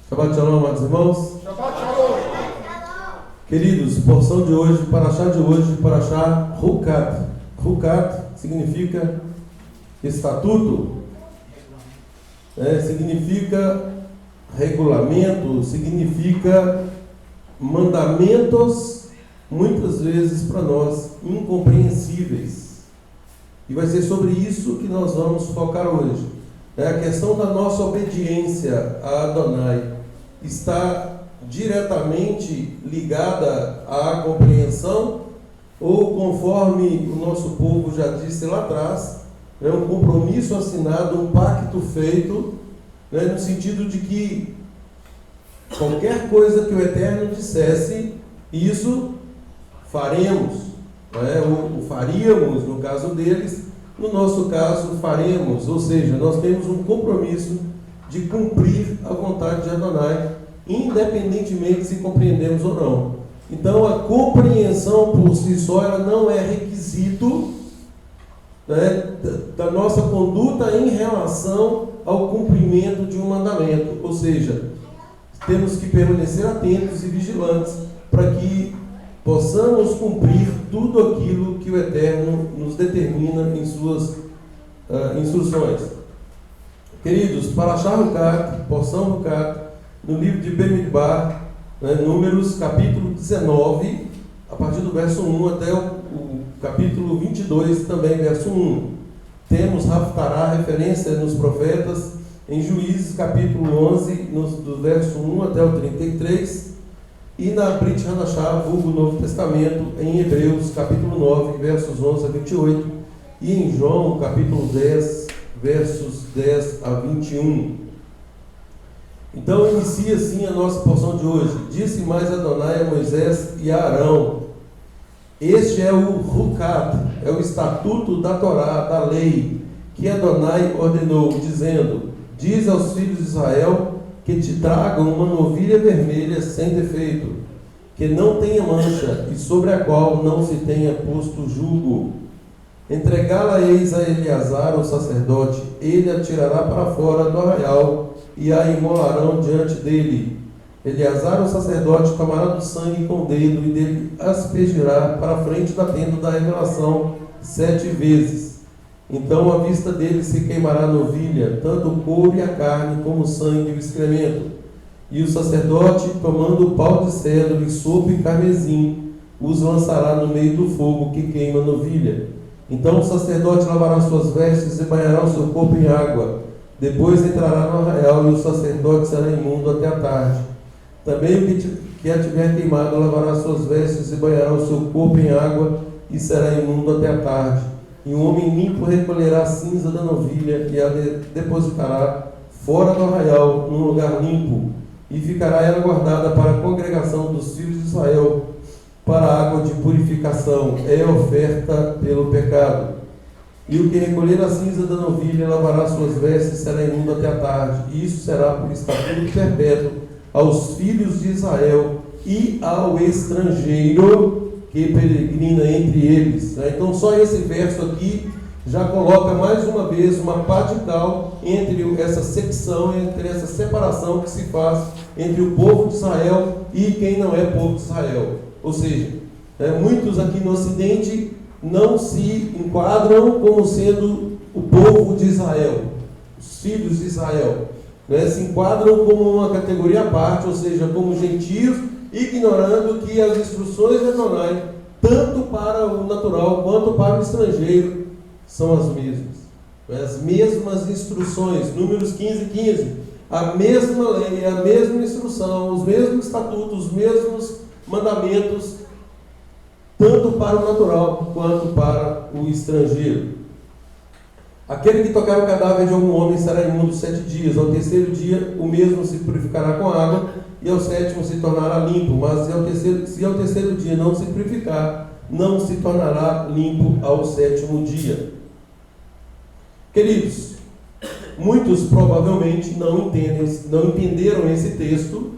Shabbat Shalom, amados irmãos. Shabbat Shalom. Queridos, porção de hoje, Parashá de hoje, Parashá Hukat. Hukat significa estatuto, significa regulamento, significa mandamentos, muitas vezes para nós incompreensíveis. E vai ser sobre isso que nós vamos focar hoje. A questão da nossa obediência a Adonai está diretamente ligada à compreensão, ou conforme o nosso povo já disse lá atrás, é um compromisso assinado, um pacto feito, no sentido de que qualquer coisa que o Eterno dissesse, isso faremos, ou faríamos no caso deles, no nosso caso faremos, ou seja, nós temos um compromisso de cumprir a vontade de Adonai, independentemente se compreendemos ou não. Então a compreensão por si só ela não é requisito da nossa conduta em relação ao cumprimento de um mandamento, ou seja, temos que permanecer atentos e vigilantes para que possamos cumprir tudo aquilo que o Eterno nos determina em suas instruções. Queridos, Parashá Hukat, porção Hukat, no livro de Bemidbar, Números, capítulo 19, a partir do verso 1 até o capítulo 22, também verso 1. Temos Haftará, referência nos profetas, em Juízes, capítulo 11, do verso 1 até o 33, e na Brit Hadashah, vulgo Novo Testamento, em Hebreus, capítulo 9, versos 11 a 28, e em João, capítulo 10, versos 10 a 21. Então inicia assim a nossa porção de hoje. Disse mais Adonai a Moisés e a Arão: este é o Hukat, é o estatuto da Torá, da lei, que Adonai ordenou, dizendo: diz aos filhos de Israel que te tragam uma novilha vermelha sem defeito, que não tenha mancha e sobre a qual não se tenha posto jugo. Entregá-la-eis a Eleazar, o sacerdote, ele a tirará para fora do arraial e a imolarão diante dele. Eleazar, o sacerdote, tomará do sangue com o dedo e dele aspergirá para a frente da tenda da revelação 7 vezes. Então a vista dele se queimará a novilha, tanto o couro e a carne, como o sangue e o excremento. E o sacerdote, tomando o pau de cedro e sopo e carmesim, os lançará no meio do fogo que queima a novilha. Então o sacerdote lavará suas vestes e banhará o seu corpo em água. Depois entrará no arraial e o sacerdote será imundo até a tarde. Também o que a tiver queimado lavará suas vestes e banhará o seu corpo em água e será imundo até a tarde. E o homem limpo recolherá a cinza da novilha e a depositará fora do arraial, num lugar limpo, e ficará ela guardada para a congregação dos filhos de Israel, para a água de purificação, é oferta pelo pecado. E o que recolher a cinza da novilha lavará suas vestes e será imundo até a tarde. E isso será por estatuto perpétuo aos filhos de Israel e ao estrangeiro que peregrina entre eles. Então só esse verso aqui já coloca mais uma vez uma pá de cal entre essa secção, entre essa separação que se faz entre o povo de Israel e quem não é povo de Israel. Ou seja, muitos aqui no Ocidente não se enquadram como sendo o povo de Israel, os filhos de Israel. Se enquadram como uma categoria à parte, ou seja, como gentios, ignorando que as instruções de Adonai, tanto para o natural quanto para o estrangeiro, são as mesmas. As mesmas instruções, Números 15:15, a mesma lei, a mesma instrução, os mesmos estatutos, os mesmos mandamentos, tanto para o natural quanto para o estrangeiro. Aquele que tocar o cadáver de algum homem será imundo 7 dias. Ao terceiro dia, o mesmo se purificará com água, e ao sétimo se tornará limpo. Mas se ao terceiro dia não se purificar, não se tornará limpo ao sétimo dia. Queridos, muitos provavelmente não entenderam esse texto,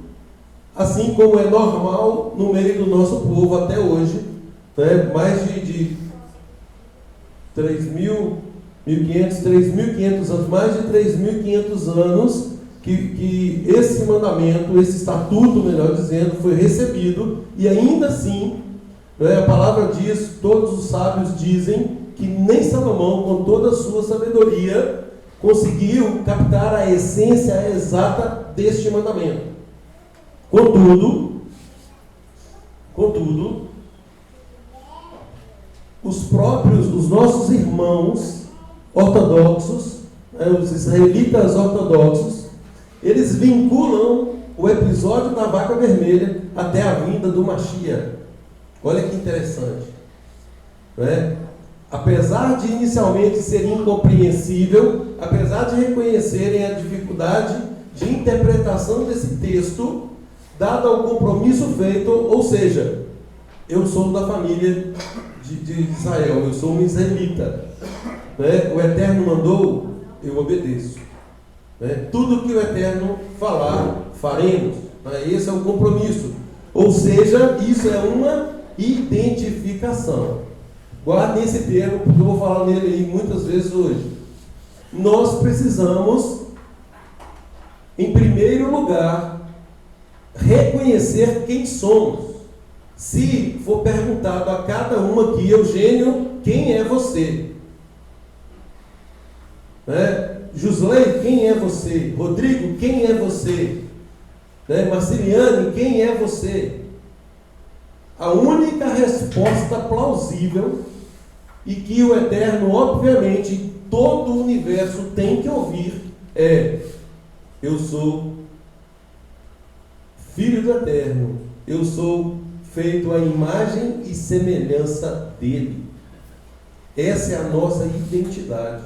assim como é normal no meio do nosso povo até hoje, mais de 3.500 anos, mais de 3.500 anos, que esse mandamento, esse estatuto, melhor dizendo, foi recebido, e ainda assim, a palavra diz, todos os sábios dizem, que nem Salomão, com toda a sua sabedoria, conseguiu captar a essência exata deste mandamento. Contudo, os nossos irmãos ortodoxos, os israelitas ortodoxos, eles vinculam o episódio da vaca vermelha até a vinda do Mashiach. Olha que interessante, Apesar de inicialmente ser incompreensível, apesar de reconhecerem a dificuldade de interpretação desse texto, dado ao compromisso feito, ou seja, eu sou da família de Israel, eu sou um israelita, o Eterno mandou, eu obedeço, tudo que o Eterno falar, faremos, esse é o compromisso, ou seja, isso é uma identificação. Guardem esse termo, porque eu vou falar nele aí muitas vezes hoje. Nós precisamos, em primeiro lugar, reconhecer quem somos. Se for perguntado a cada um aqui, Eugênio, quem é você? Jusley, quem é você? Rodrigo, quem é você? Marciliane, quem é você? A única resposta plausível e que o Eterno, obviamente, todo o universo tem que ouvir é: eu sou filho do Eterno, eu sou feito à imagem e semelhança dele. Essa é a nossa identidade.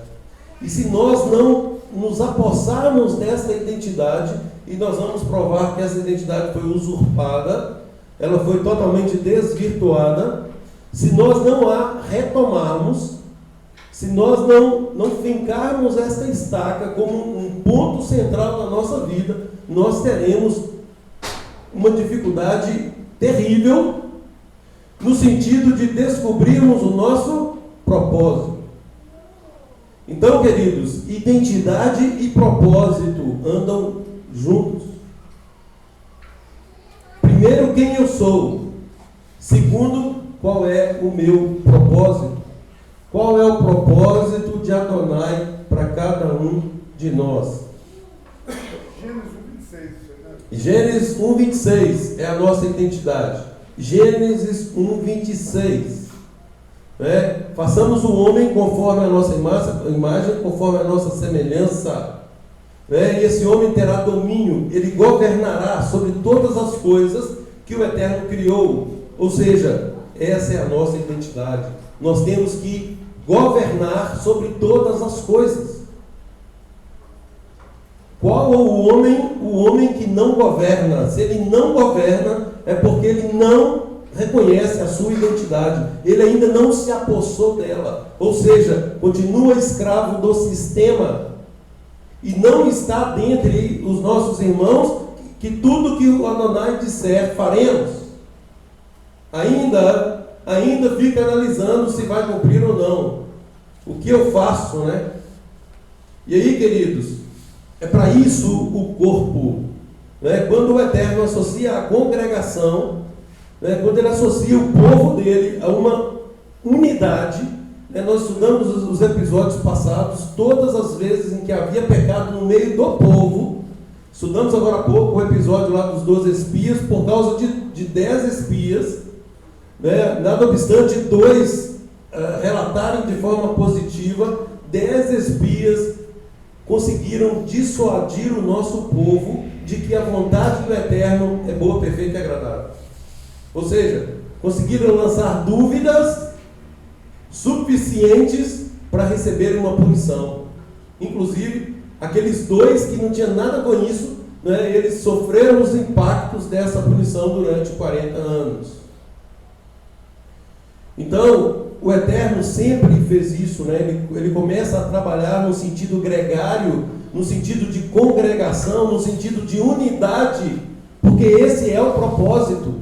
E se nós não nos apossarmos dessa identidade, e nós vamos provar que essa identidade foi usurpada, ela foi totalmente desvirtuada, se nós não a retomarmos, se nós não fincarmos esta estaca como um ponto central da nossa vida, nós teremos uma dificuldade terrível no sentido de descobrirmos o nosso propósito. Então, queridos, identidade e propósito andam juntos. Primeiro, quem eu sou. Segundo, qual é o meu propósito. Qual é o propósito de Adonai para cada um de nós? Gênesis 1:26 é a nossa identidade. Gênesis 1:26. Façamos o homem conforme a nossa imagem, conforme a nossa semelhança. E esse homem terá domínio, ele governará sobre todas as coisas que o Eterno criou. Ou seja, essa é a nossa identidade. Nós temos que governar sobre todas as coisas. Qual é o homem que não governa? Se ele não governa, é porque ele não reconhece a sua identidade. Ele ainda não se apossou dela. Ou seja, continua escravo do sistema. E não está dentre os nossos irmãos que tudo que o Adonai disser, faremos. Ainda fica analisando se vai cumprir ou não. O que eu faço, E aí, queridos, é para isso o corpo. Quando o Eterno associa a congregação, quando ele associa o povo dele a uma unidade, nós estudamos os episódios passados, todas as vezes em que havia pecado no meio do povo. Estudamos agora há pouco o episódio lá dos 12 espias, por causa de 10 espias, nada obstante 2 relatarem de forma positiva, 10 espias conseguiram dissuadir o nosso povo de que a vontade do Eterno é boa, perfeita e agradável. Ou seja, conseguiram lançar dúvidas suficientes para receber uma punição. Inclusive, aqueles 2 que não tinham nada com isso, eles sofreram os impactos dessa punição durante 40 anos. Então, o Eterno sempre fez isso, ele começa a trabalhar no sentido gregário, no sentido de congregação, no sentido de unidade, porque esse é o propósito.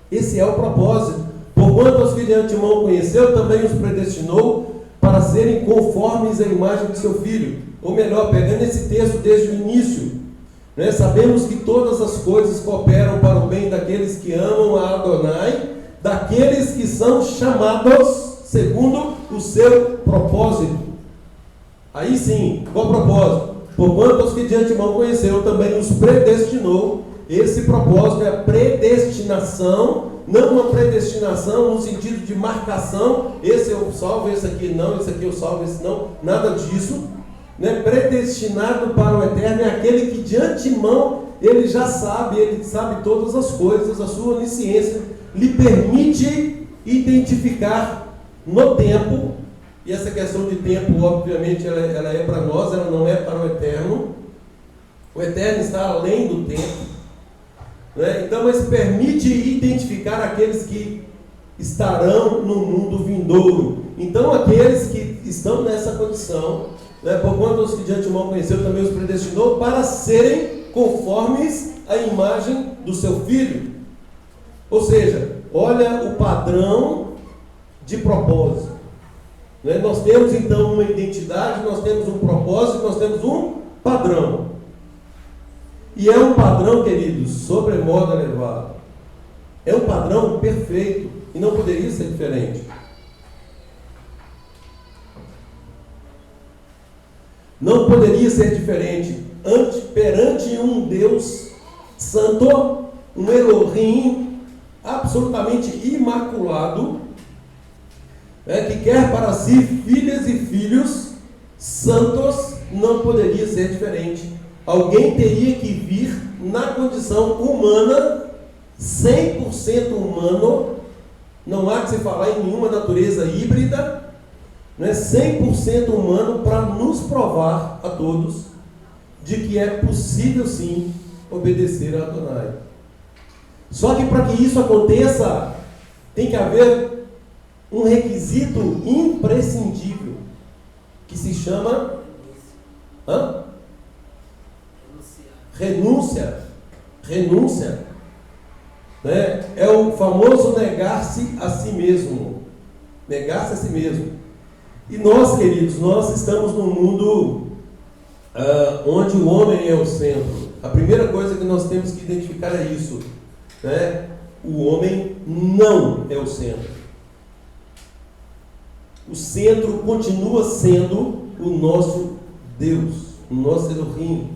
Esse é o propósito. Porquanto os que de antemão conheceu, também os predestinou para serem conformes à imagem de seu Filho. Ou melhor, pegando esse texto desde o início, né? Sabemos que todas as coisas cooperam para o bem daqueles que amam a Adonai, daqueles que são chamados segundo o seu propósito. Aí sim, qual propósito? Porquanto os que de antemão conheceu, também os predestinou. Esse propósito é a predestinação, não uma predestinação no sentido de marcação, esse eu salvo, esse aqui não, esse aqui eu salvo, esse não, nada disso, né? Predestinado para o eterno é aquele que de antemão ele já sabe, ele sabe todas as coisas, a sua onisciência lhe permite identificar no tempo, e essa questão de tempo, obviamente, ela é para nós, ela não é para o eterno. O eterno está além do tempo, né? Então, mas permite identificar aqueles que estarão no mundo vindouro. Então, aqueles que estão nessa condição, né, porquanto os que de antemão conheceu, também os predestinou para serem conformes à imagem do seu Filho. Ou seja, olha o padrão de propósito. Né? Nós temos então uma identidade, nós temos um propósito, nós temos um padrão. E é um padrão, queridos, sobremodo elevado. É um padrão perfeito e não poderia ser diferente. Não poderia ser diferente perante um Deus santo, um Elohim absolutamente imaculado, que quer para si filhas e filhos santos. Não poderia ser diferente. Alguém teria que vir na condição humana, 100% humano, não há que se falar em nenhuma natureza híbrida, né? 100% humano, para nos provar a todos de que é possível sim obedecer a Adonai. Só que para que isso aconteça, tem que haver um requisito imprescindível, que se chama renúncia. Né? É o famoso negar-se a si mesmo. Negar-se a si mesmo. E nós, queridos, nós estamos num mundo onde o homem é o centro. A primeira coisa que nós temos que identificar é isso, né? O homem não é o centro. O centro continua sendo o nosso Deus, o nosso Elohim.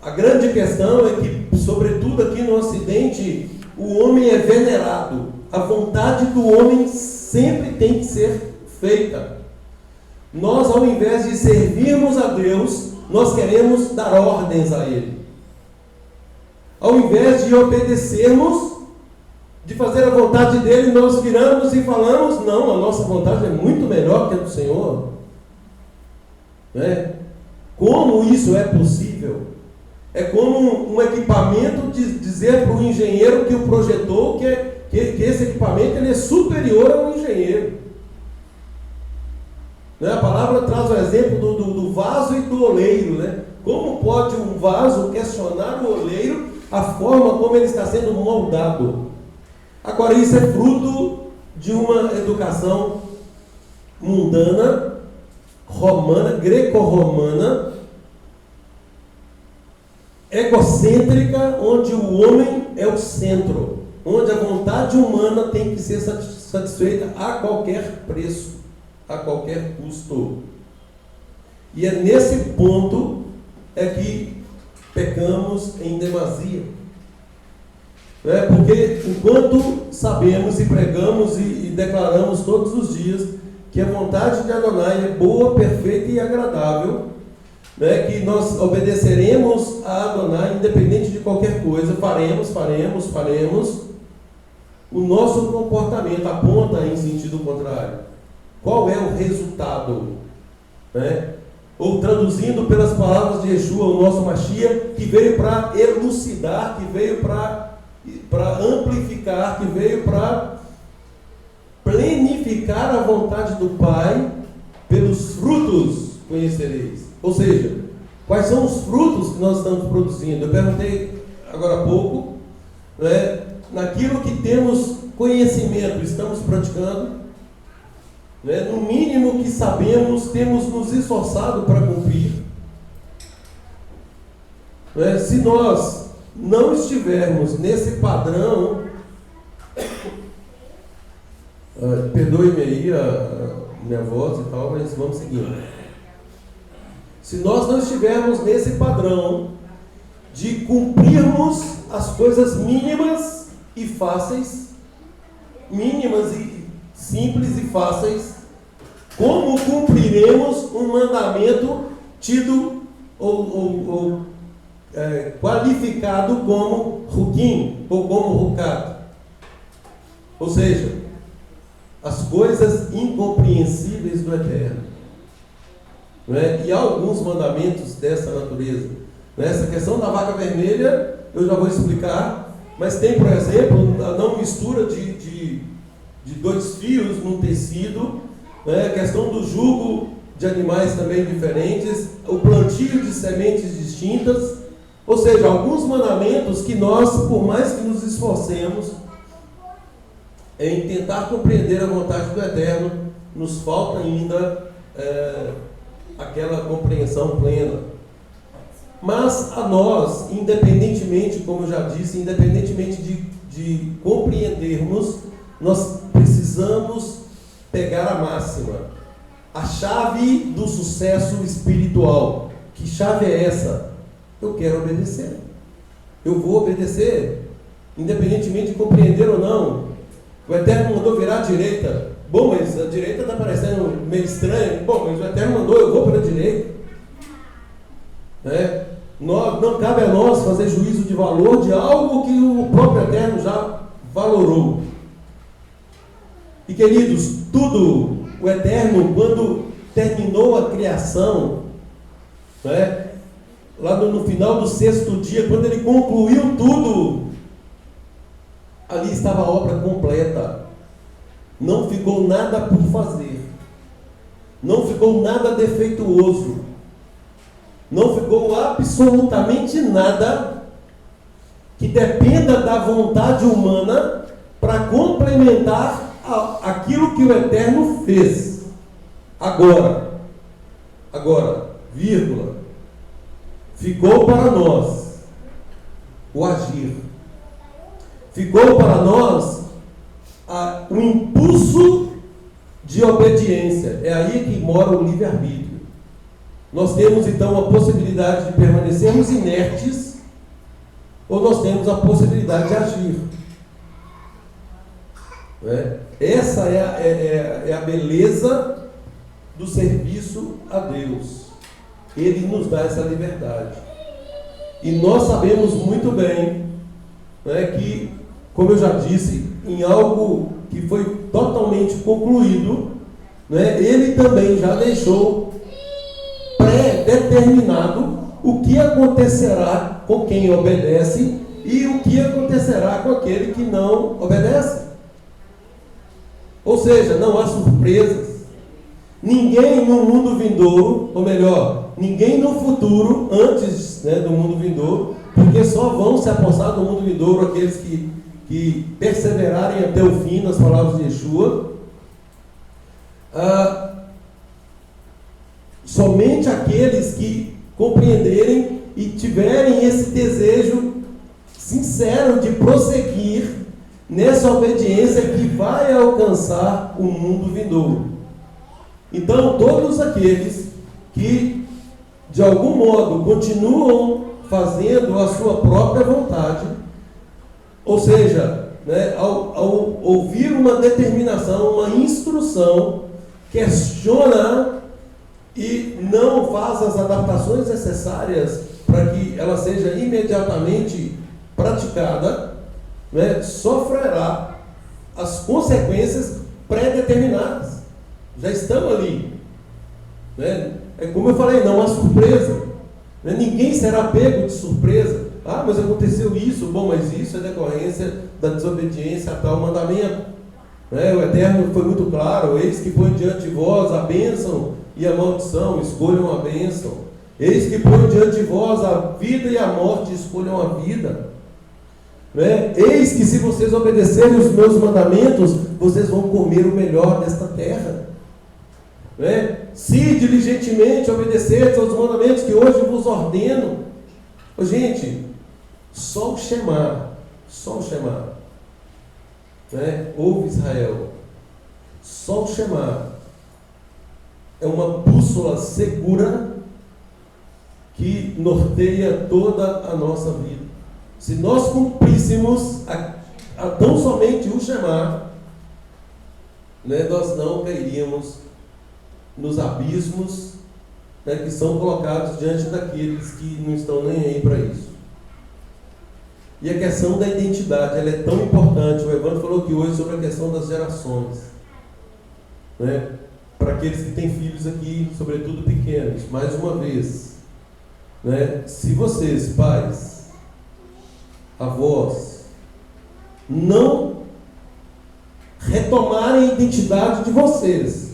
A grande questão é que, sobretudo aqui no Ocidente, o homem é venerado. A vontade do homem sempre tem que ser feita. Nós, ao invés de servirmos a Deus, nós queremos dar ordens a Ele. Ao invés de obedecermos, de fazer a vontade dele, nós viramos e falamos: não, a nossa vontade é muito melhor que a do Senhor. Né? Como isso é possível? É como um equipamento dizer para o engenheiro que o projetou que esse equipamento ele é superior ao engenheiro. Né? A palavra traz o exemplo do vaso e do oleiro. Né? Como pode um vaso questionar o oleiro a forma como ele está sendo moldado? Agora, isso é fruto de uma educação mundana, romana, greco-romana, egocêntrica, onde o homem é o centro, onde a vontade humana tem que ser satisfeita a qualquer preço, a qualquer custo. E é nesse ponto que pecamos em demasia. Porque enquanto sabemos e pregamos e declaramos todos os dias que a vontade de Adonai é boa, perfeita e agradável, que nós obedeceremos a Adonai independente de qualquer coisa, faremos, o nosso comportamento aponta em sentido contrário. Qual é o resultado? Ou traduzindo pelas palavras de Yeshua, o nosso Mashiach, que veio para elucidar, que veio para amplificar, que veio para plenificar a vontade do Pai, pelos frutos conhecereis. Ou seja, quais são os frutos que nós estamos produzindo? Eu perguntei agora há pouco, naquilo que temos conhecimento, estamos praticando, no mínimo que sabemos, temos nos esforçado para cumprir. Né? Se nós não estivermos nesse padrão, perdoe-me aí a minha voz e tal, mas vamos seguindo. Se nós não estivermos nesse padrão de cumprirmos as coisas mínimas e fáceis, mínimas e simples e fáceis, como cumpriremos um mandamento tido ou qualificado como ruquim ou como rucado? Ou seja, as coisas incompreensíveis do Eterno. Não é? E há alguns mandamentos dessa natureza. Essa questão da vaca vermelha eu já vou explicar, mas tem, por exemplo, a não mistura de 2 fios num tecido, né? A questão do jugo de animais também diferentes, o plantio de sementes distintas, ou seja, alguns mandamentos que nós, por mais que nos esforcemos em tentar compreender a vontade do Eterno, nos falta ainda aquela compreensão plena. Mas a nós, independentemente, como eu já disse, independentemente de compreendermos, nós precisamos pegar a máxima, a chave do sucesso espiritual. Que chave é essa? Eu quero obedecer. Eu vou obedecer, independentemente de compreender ou não. O Eterno mandou virar à direita. Bom, mas a direita está parecendo meio estranho. Bom, mas o Eterno mandou, eu vou para a direita. Não cabe a nós fazer juízo de valor de algo que o próprio Eterno já valorou. E queridos, tudo, o Eterno, quando terminou a criação, lá no final do 6º dia, quando ele concluiu tudo, ali estava a obra completa. Não ficou nada por fazer. Não ficou nada defeituoso. Não ficou absolutamente nada que dependa da vontade humana para complementar aquilo que o Eterno fez. Agora, vírgula, ficou para nós o agir. Ficou para nós o impulso de obediência. É aí que mora o livre-arbítrio. Nós temos então a possibilidade de permanecermos inertes, ou nós temos a possibilidade de agir. Essa é a beleza do serviço a Deus. Ele nos dá essa liberdade. E nós sabemos muito bem que, como eu já disse, em algo que foi totalmente concluído, ele também já deixou pré-determinado o que acontecerá com quem obedece e o que acontecerá com aquele que não obedece. Ou seja, não há surpresas. Ninguém no mundo vindouro, ou melhor, ninguém no futuro, antes do mundo vindouro, porque só vão se apossar do mundo vindouro aqueles que perseverarem até o fim, nas palavras de Yeshua. Somente aqueles que compreenderem e tiverem esse desejo sincero de prosseguir nessa obediência que vai alcançar o mundo vindouro. Então, todos aqueles que, de algum modo, continuam fazendo a sua própria vontade, ou seja, ao ouvir uma determinação, uma instrução, questiona e não faz as adaptações necessárias para que ela seja imediatamente praticada, sofrerá as consequências pré-determinadas. Já estão ali. É como eu falei, não há surpresa. Ninguém será pego de surpresa. Mas aconteceu isso. Bom, mas isso é decorrência da desobediência a tal mandamento. O Eterno foi muito claro: eis que põe diante de vós a bênção e a maldição, escolham a bênção. Eis que põe diante de vós a vida e a morte, escolham a vida. Eis que se vocês obedecerem os meus mandamentos, vocês vão comer o melhor desta terra. Se diligentemente obedecerdes aos mandamentos que hoje vos ordeno, Gente, só o Shema, né? Ouve Israel, só o Shema é uma bússola segura que norteia toda a nossa vida. Se nós cumpríssemos tão somente o Shema, né, nós não cairíamos nos abismos, né, que são colocados diante daqueles que não estão nem aí para isso. E a questão da identidade, ela é tão importante. O Evandro falou aqui hoje sobre a questão das gerações, né? Para aqueles que têm filhos aqui, sobretudo pequenos, mais uma vez, né? Se vocês, pais, avós, não retomarem a identidade de vocês,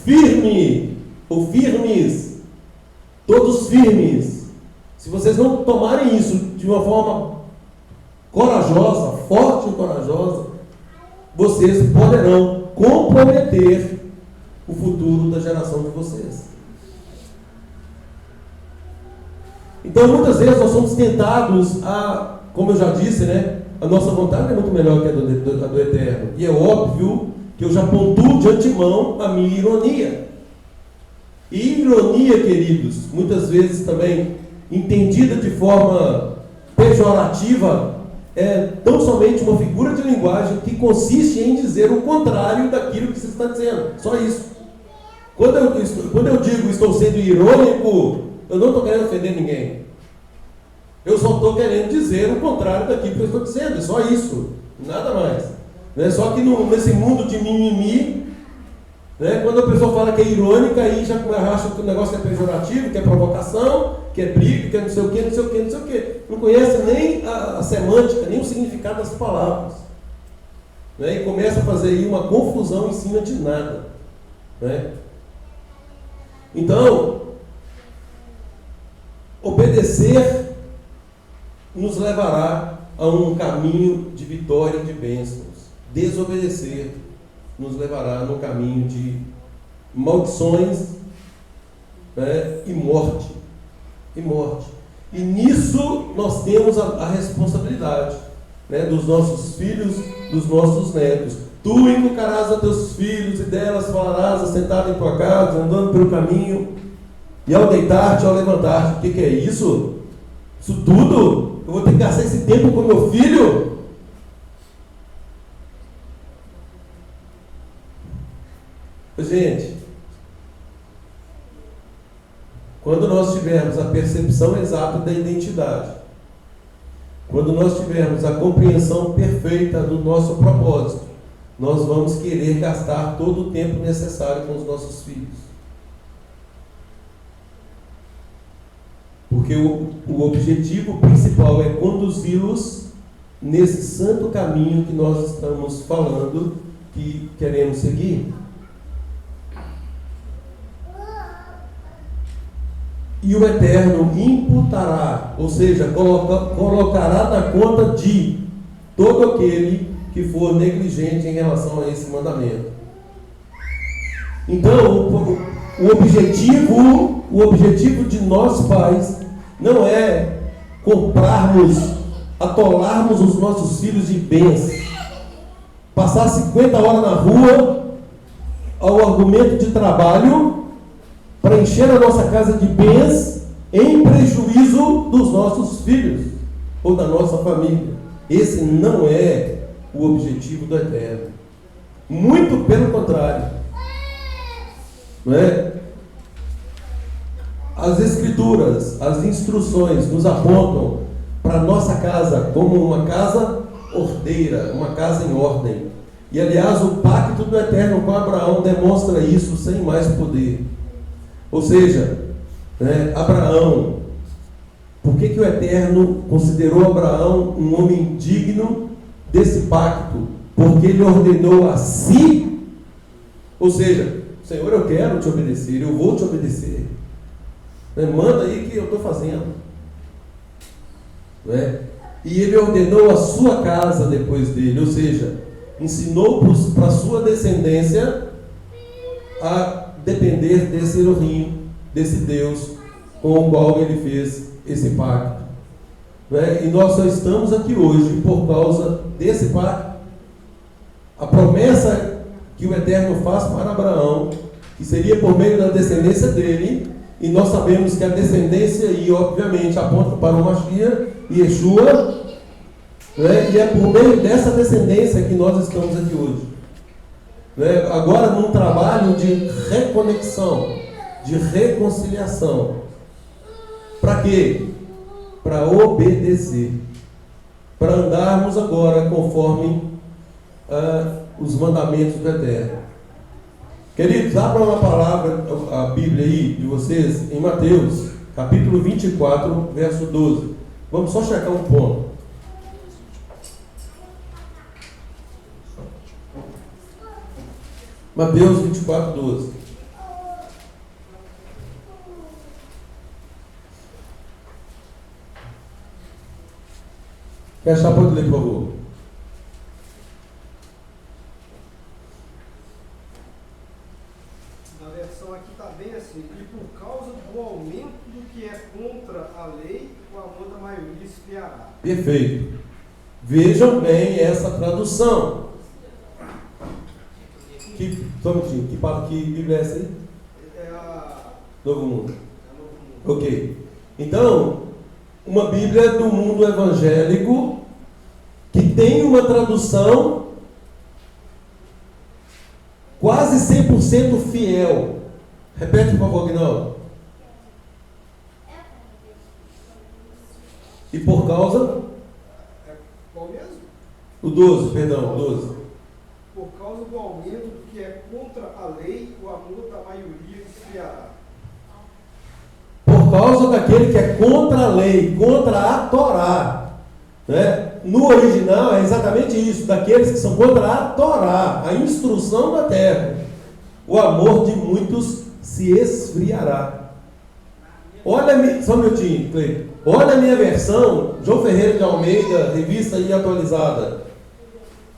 firmes, todos firmes, se vocês não tomarem isso de uma forma corajosa, forte e corajosa, vocês poderão comprometer o futuro da geração de vocês. Então, muitas vezes nós somos tentados a, como eu já disse, né, a nossa vontade é muito melhor que a do Eterno. E é óbvio que eu já pontuo de antemão a minha ironia. E ironia, queridos, muitas vezes também entendida de forma pejorativa, é tão somente uma figura de linguagem que consiste em dizer o contrário daquilo que você está dizendo. Só isso. Quando eu digo estou sendo irônico, eu não estou querendo ofender ninguém. Eu só estou querendo dizer o contrário daquilo que eu estou dizendo. É só isso. Nada mais. Né? Só que nesse mundo de mimimi, né, quando a pessoa fala que é irônica, aí já acha que o negócio é pejorativo, que é provocação, que é briga, que é não sei o que, não sei o que, não sei o que. Não conhece nem a semântica, nem o significado das palavras. Né? E começa a fazer aí uma confusão em cima de nada. Né? Então, obedecer nos levará a um caminho de vitória e de bênçãos. Desobedecer nos levará no caminho de maldições, né, e morte. E nisso nós temos a responsabilidade, né, dos nossos filhos, dos nossos netos. Tu inculcarás a teus filhos e delas falarás assentado em tua casa, andando pelo caminho, e ao deitar-te, ao levantar-te. O que é isso? Isso tudo? Eu vou ter que gastar esse tempo com meu filho? Gente, quando nós tivermos a percepção exata da identidade, quando nós tivermos a compreensão perfeita do nosso propósito, nós vamos querer gastar todo o tempo necessário com os nossos filhos. Porque o objetivo principal é conduzi-los nesse santo caminho que nós estamos falando, que queremos seguir. E o Eterno imputará, ou seja, colocará na conta de todo aquele que for negligente em relação a esse mandamento. Então, o objetivo de nós pais não é atolarmos os nossos filhos de bens, passar 50 horas na rua ao argumento de trabalho para encher a nossa casa de bens em prejuízo dos nossos filhos ou da nossa família. Esse não é o objetivo do Eterno. Muito pelo contrário. Não é? As Escrituras, as instruções nos apontam para a nossa casa como uma casa ordeira, uma casa em ordem. E aliás, o pacto do Eterno com Abraão demonstra isso sem mais poder. Ou seja, né, Abraão, por que o Eterno considerou Abraão um homem digno desse pacto? Porque ele ordenou a si, ou seja, Senhor, eu quero te obedecer, eu vou te obedecer. Né, manda aí que eu estou fazendo. Né? E ele ordenou a sua casa depois dele, ou seja, ensinou para a sua descendência a depender desse Elohim, desse Deus com o qual ele fez esse pacto. né? E nós só estamos aqui hoje por causa desse pacto. A promessa que o Eterno faz para Abraão, que seria por meio da descendência dele, e nós sabemos que a descendência aí, obviamente, aponta para o Mashiach e Yeshua, né? E é por meio dessa descendência que nós estamos aqui hoje, né? Agora num trabalho de reconexão, de reconciliação. Para quê? Para obedecer, para andarmos agora conforme os mandamentos do Eterno. Queridos, abram a palavra, a Bíblia aí de vocês, em Mateus, capítulo 24, verso 12. Vamos só checar um ponto. Mateus 24, 12. Quer achar? Pode ler, por favor. Na versão aqui está bem assim: e por causa do aumento do que é contra a lei, o amor da maioria esfriará. Perfeito. Vejam bem essa tradução. Que Bíblia é essa aí? É a Novo Mundo. é Novo Mundo. Ok. Então, uma Bíblia do mundo evangélico que tem uma tradução quase 100% fiel. Repete, por favor, Aguinaldo. E por causa? Qual mesmo? O 12, perdão, o 12. Por causa do aumento do que é contra a lei, o amor da maioria esfriará. Por causa daquele que é contra a lei, contra a Torá, né? No original é exatamente isso, daqueles que são contra a Torá, a instrução da terra. O amor de muitos se esfriará. Olha, só um minutinho, Cleiton. Olha a minha versão, João Ferreira de Almeida, revista aí atualizada.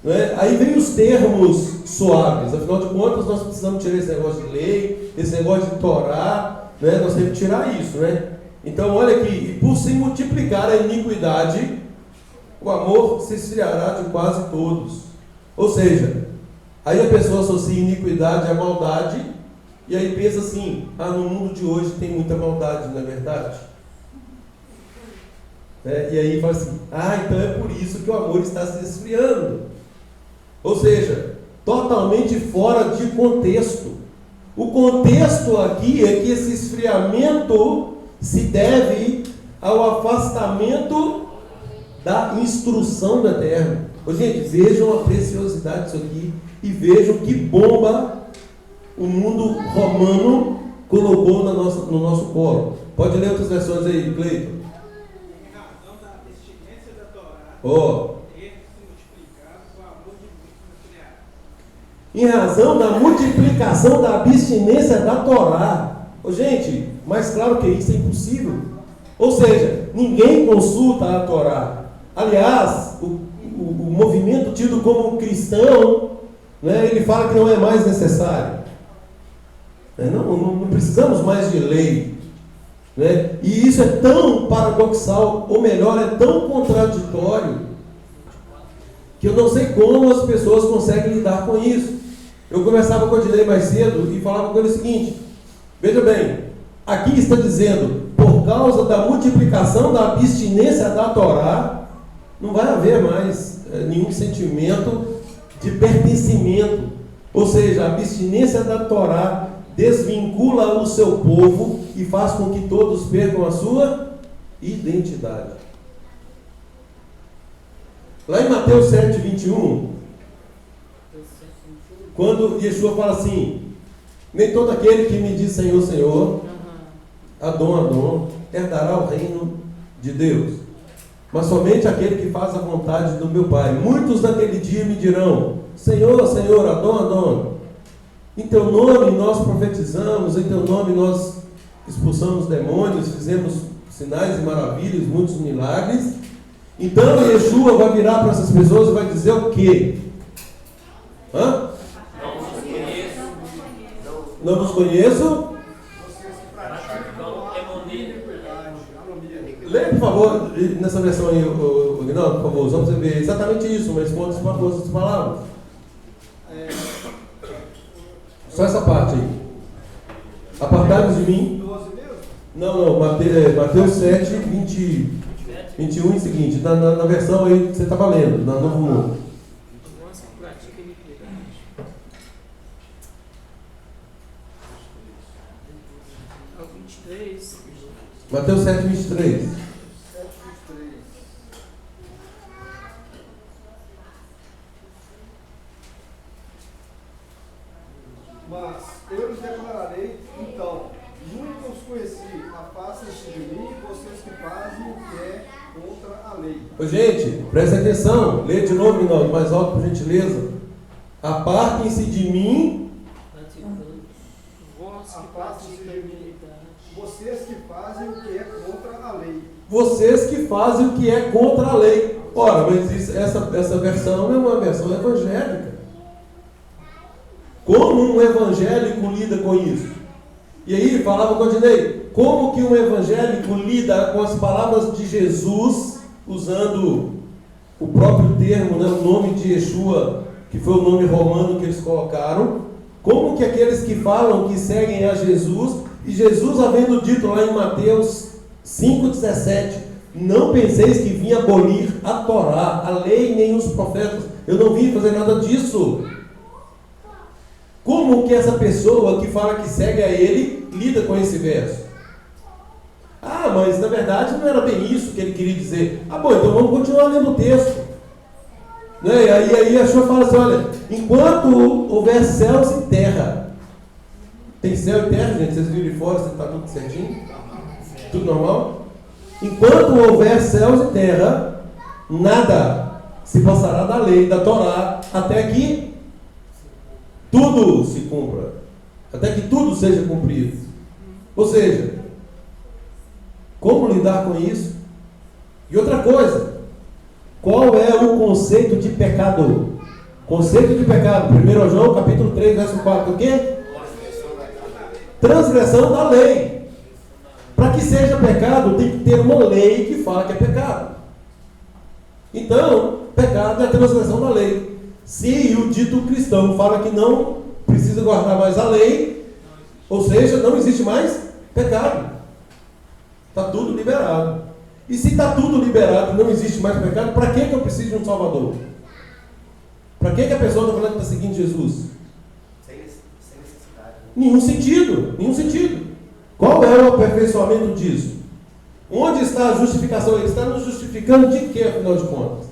Né? Aí vem os termos suaves, afinal de contas nós precisamos tirar esse negócio de lei, esse negócio de Torá, né? Nós temos que tirar isso, né? Então olha aqui, e por se multiplicar a iniquidade, o amor se esfriará de quase todos. Ou seja, aí a pessoa associa iniquidade à maldade, e aí pensa assim, no mundo de hoje tem muita maldade, não é verdade? E aí fala assim, então é por isso que o amor está se esfriando. Ou seja, totalmente fora de contexto. O contexto aqui é que esse esfriamento se deve ao afastamento da instrução do Eterno. Gente, vejam a preciosidade disso aqui e vejam que bomba o mundo romano colocou no nosso colo. Pode ler outras versões aí, Cleiton. Em razão da abstinência da Torá, em razão da multiplicação da abstinência da Torá. Gente, mais claro que isso é impossível. Ou seja, ninguém consulta a Torá. Aliás, o movimento tido como cristão, né, ele fala que não é mais necessário. Não precisamos mais de lei. Né? E isso é tão paradoxal, ou melhor, é tão contraditório, que eu não sei como as pessoas conseguem lidar com isso. Eu conversava com o Odilei mais cedo e falava com ele o seguinte: veja bem, aqui está dizendo, por causa da multiplicação da abstinência da Torá, não vai haver mais nenhum sentimento de pertencimento. Ou seja, a abstinência da Torá desvincula o seu povo e faz com que todos percam a sua identidade. Lá em Mateus 7, 21, quando Yeshua fala assim: nem todo aquele que me diz Senhor, Senhor, Adon, Adon, herdará o reino de Deus, mas somente aquele que faz a vontade do meu Pai. Muitos naquele dia me dirão: Senhor, Senhor, Adon, Adon, em teu nome nós profetizamos, em teu nome nós expulsamos demônios, fizemos sinais e maravilhas, muitos milagres. Então Yeshua vai virar para essas pessoas e vai dizer o quê? Não vos conheço. vocês que praticam a iniquidade. Lê, por por favor, nessa versão aí, Guinaldo, por favor, só para você ver exatamente isso, mas com outras palavras. Só essa parte aí. Apartai-vos de mim. 12 mesmo? Não, Mateus 7, 21 e seguinte, na versão aí que você estava lendo, na Novo Mundo. Mateus 7, 23. Mas eu lhes declararei, então, nunca os conheci, afastem-se de mim, vocês que fazem o que é contra a lei. Ô, gente, presta atenção, lê de novo, Guinaldo, mais alto, por gentileza. Apartem-se de mim, Afastem-se de mim, vocês que fazem o que é contra a lei. vocês que fazem o que é contra a lei. Ora, mas essa versão é uma versão evangélica. Como um evangélico lida com isso? E aí, falava com o Adinei, como que um evangélico lida com as palavras de Jesus, usando o próprio termo, né, o nome de Yeshua, que foi o nome romano que eles colocaram, como que aqueles que falam que seguem a Jesus, e Jesus havendo dito lá em Mateus 5,17, não penseis que vim abolir a Torá, a lei nem os profetas, eu não vim fazer nada disso. Como que essa pessoa que fala que segue a ele lida com esse verso? Ah, mas na verdade não era bem isso que ele queria dizer. Ah, bom, então vamos continuar lendo o texto. Né? E aí a Yeshua fala assim, olha, enquanto houver céus e terra, tem céu e terra, gente, vocês viram de fora, está tudo certinho? Tudo normal? Enquanto houver céus e terra, nada se passará da lei, da Torá, até que tudo se cumpra, até que tudo seja cumprido. Ou seja, como lidar com isso? E outra coisa, qual é o conceito de pecado? Conceito de pecado, 1 João capítulo 3, verso 4, o quê? Transgressão da lei. Para que seja pecado, tem que ter uma lei que fala que é pecado. Então, pecado é a transgressão da lei. Se o dito cristão fala que não precisa guardar mais a lei, ou seja, não existe mais pecado. Está tudo liberado. E se está tudo liberado e não existe mais pecado, para que eu preciso de um Salvador? Para que a pessoa está falando que está seguindo Jesus? Sem necessidade. Nenhum sentido, nenhum sentido. Qual é o aperfeiçoamento disso? Onde está a justificação? Ele está nos justificando de quê, afinal de contas?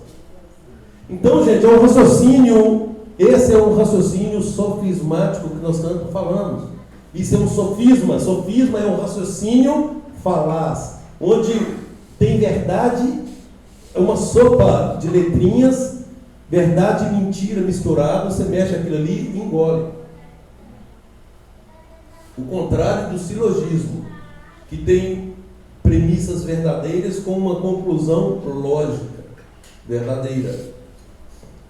Então, gente, é um raciocínio, esse é um raciocínio sofismático que nós tanto falamos. Isso é um sofisma. Sofisma é um raciocínio falaz, onde tem verdade, é uma sopa de letrinhas, verdade e mentira misturado, você mexe aquilo ali e engole. O contrário do silogismo, que tem premissas verdadeiras com uma conclusão lógica, verdadeira.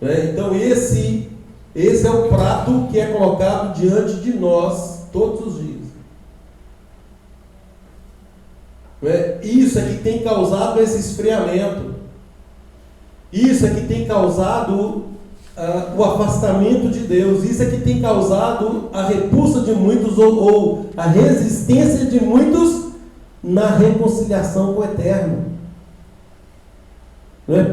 Então esse é o prato que é colocado diante de nós todos os dias. Isso é que tem causado esse esfriamento. Isso é que tem causado o afastamento de Deus. Isso é que tem causado a repulsa de muitos ou a resistência de muitos na reconciliação com o Eterno.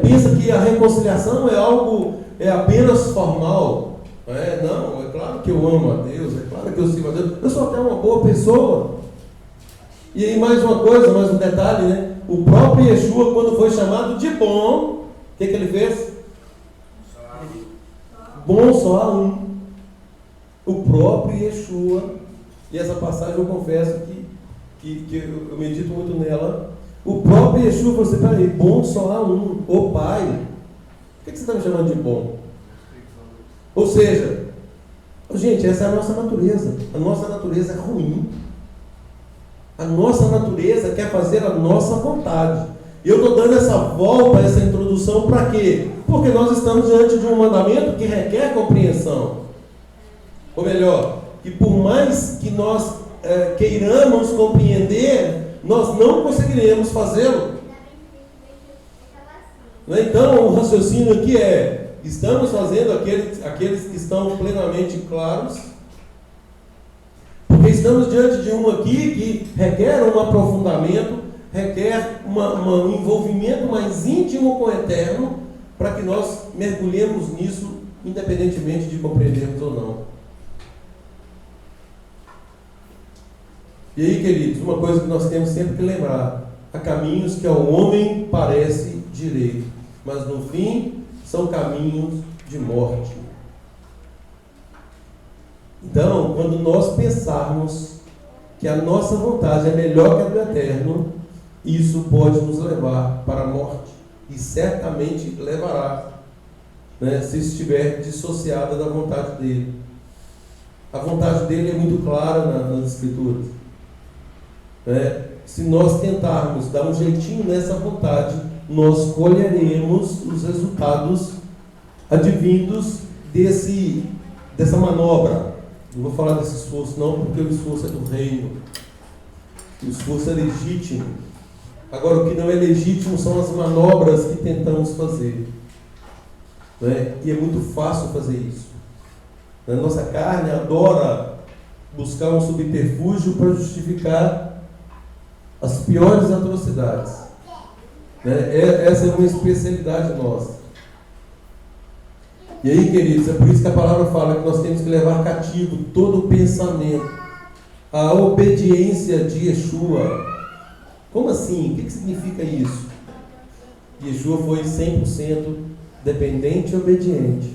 Pensa que a reconciliação é algo apenas formal. Não, é claro que eu amo a Deus, é claro que eu sirvo a Deus, eu sou até uma boa pessoa. E aí mais uma coisa, mais um detalhe, né? O próprio Yeshua, quando foi chamado de bom, o que ele fez? Bom só há um. O próprio Yeshua, e essa passagem eu confesso que eu medito muito nela. O próprio Yeshua falou assim, peraí, bom só há um, o Pai. Por que você está me chamando de bom? Ou seja, gente, essa é a nossa natureza. A nossa natureza é ruim. A nossa natureza quer fazer a nossa vontade. E eu estou dando essa volta, essa introdução para quê? Porque nós estamos diante de um mandamento que requer compreensão. Ou melhor, que por mais que nós queiramos compreender, nós não conseguiremos fazê-lo. Né? Então, o raciocínio aqui é: estamos fazendo aqueles que estão plenamente claros, porque estamos diante de um aqui que requer um aprofundamento, requer um envolvimento mais íntimo com o Eterno, para que nós mergulhemos nisso, independentemente de compreendermos ou não. E aí, queridos, uma coisa que nós temos sempre que lembrar: há caminhos que ao homem parece direito, mas no fim são caminhos de morte. Então, quando nós pensarmos que a nossa vontade é melhor que a do Eterno, isso pode nos levar para a morte, e certamente levará, né, se estiver dissociada da vontade dele. A vontade dele é muito clara nas Escrituras. Se nós tentarmos dar um jeitinho nessa vontade, nós colheremos os resultados advindos dessa manobra. Não vou falar desse esforço não, porque o esforço é do reino. O esforço é legítimo. Agora, o que não é legítimo são as manobras que tentamos fazer. E é muito fácil fazer isso. A nossa carne adora buscar um subterfúgio para justificar as piores atrocidades. Essa é uma especialidade nossa. E aí, queridos, é por isso que a palavra fala que nós temos que levar cativo todo o pensamento à obediência de Yeshua. Como assim? O que significa isso? Yeshua foi 100% dependente e obediente.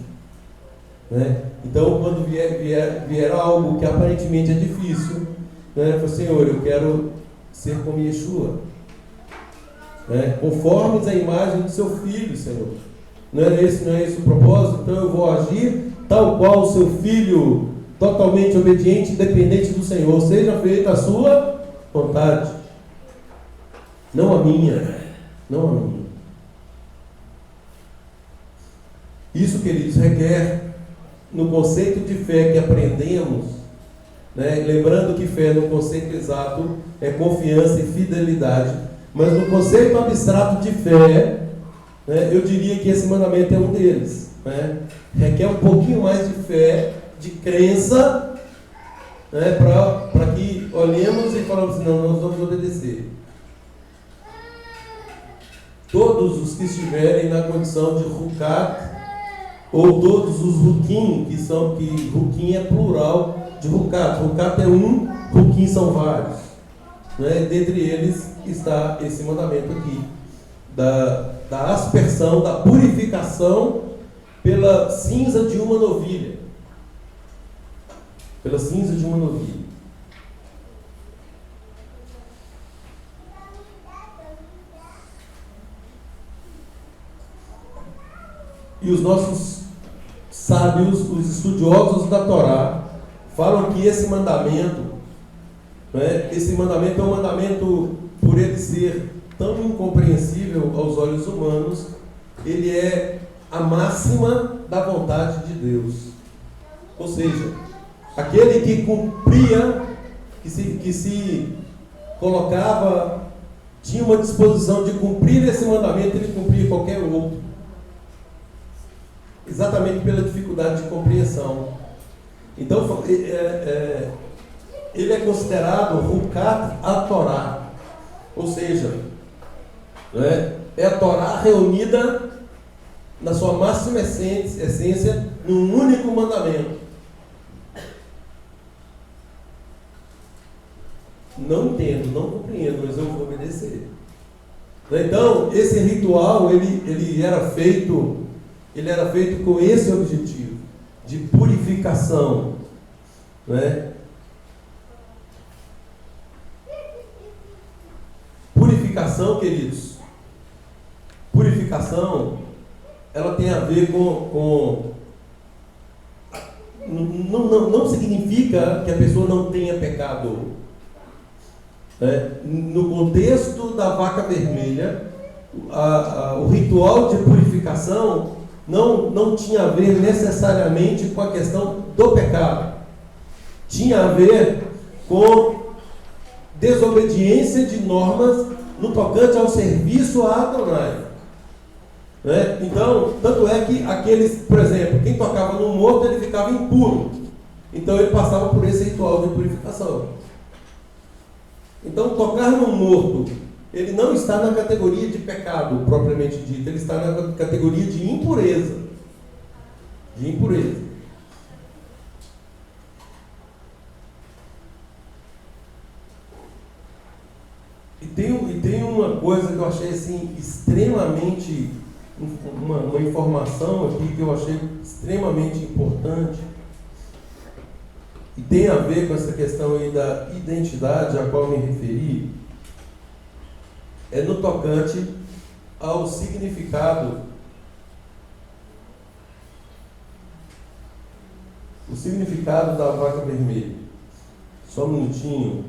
Então, quando vier algo que aparentemente é difícil, fala: Senhor, eu quero ser como Yeshua, conformes à imagem do seu filho, Senhor. Não é esse o propósito? Então eu vou agir tal qual o seu filho, totalmente obediente e dependente do Senhor. Seja feita a sua vontade, não a minha. Não a minha. Isso, queridos, requer, no conceito de fé que aprendemos, lembrando que fé no conceito exato é confiança e fidelidade, mas no conceito abstrato de fé, eu diria que esse mandamento é um deles. Requer um pouquinho mais de fé, de crença, para que olhemos e falamos assim: não, nós vamos obedecer. Todos os que estiverem na condição de Rukat, ou todos os Rukim, que Rukim é plural de Rukat. Rukat é um, Rukim são vários. Dentre eles está esse mandamento aqui, da aspersão, da purificação pela cinza de uma novilha. Pela cinza de uma novilha. E os nossos sábios, os estudiosos da Torá, falam que esse mandamento é um mandamento, por ele ser tão incompreensível aos olhos humanos, ele é a máxima da vontade de Deus. Ou seja, aquele que cumpria, que se colocava, tinha uma disposição de cumprir esse mandamento, ele cumpria qualquer outro. Exatamente pela dificuldade de compreensão. Então, ele é considerado Rukat a-Torá, ou seja, é a Torá reunida na sua máxima essência num único mandamento. Não entendo, não compreendo, mas eu vou obedecer. Então, esse ritual ele era feito com esse objetivo de purificação, Purificação, queridos, ela tem a ver com não significa que a pessoa não tenha pecado. No contexto da vaca vermelha, o ritual de purificação não tinha a ver necessariamente com a questão do pecado. Tinha a ver com desobediência de normas no tocante ao serviço a Adonai. Né? Então, tanto é que aqueles, por exemplo, quem tocava no morto, ele ficava impuro. Então ele passava por esse ritual de purificação. Então, tocar no morto, ele não está na categoria de pecado, propriamente dito, ele está na categoria de impureza. De impureza. E tem uma coisa que eu achei assim, extremamente, uma informação aqui que eu achei extremamente importante, e tem a ver com essa questão aí da identidade a qual eu me referi, é no tocante ao significado, o significado da vaca vermelha. Só um minutinho.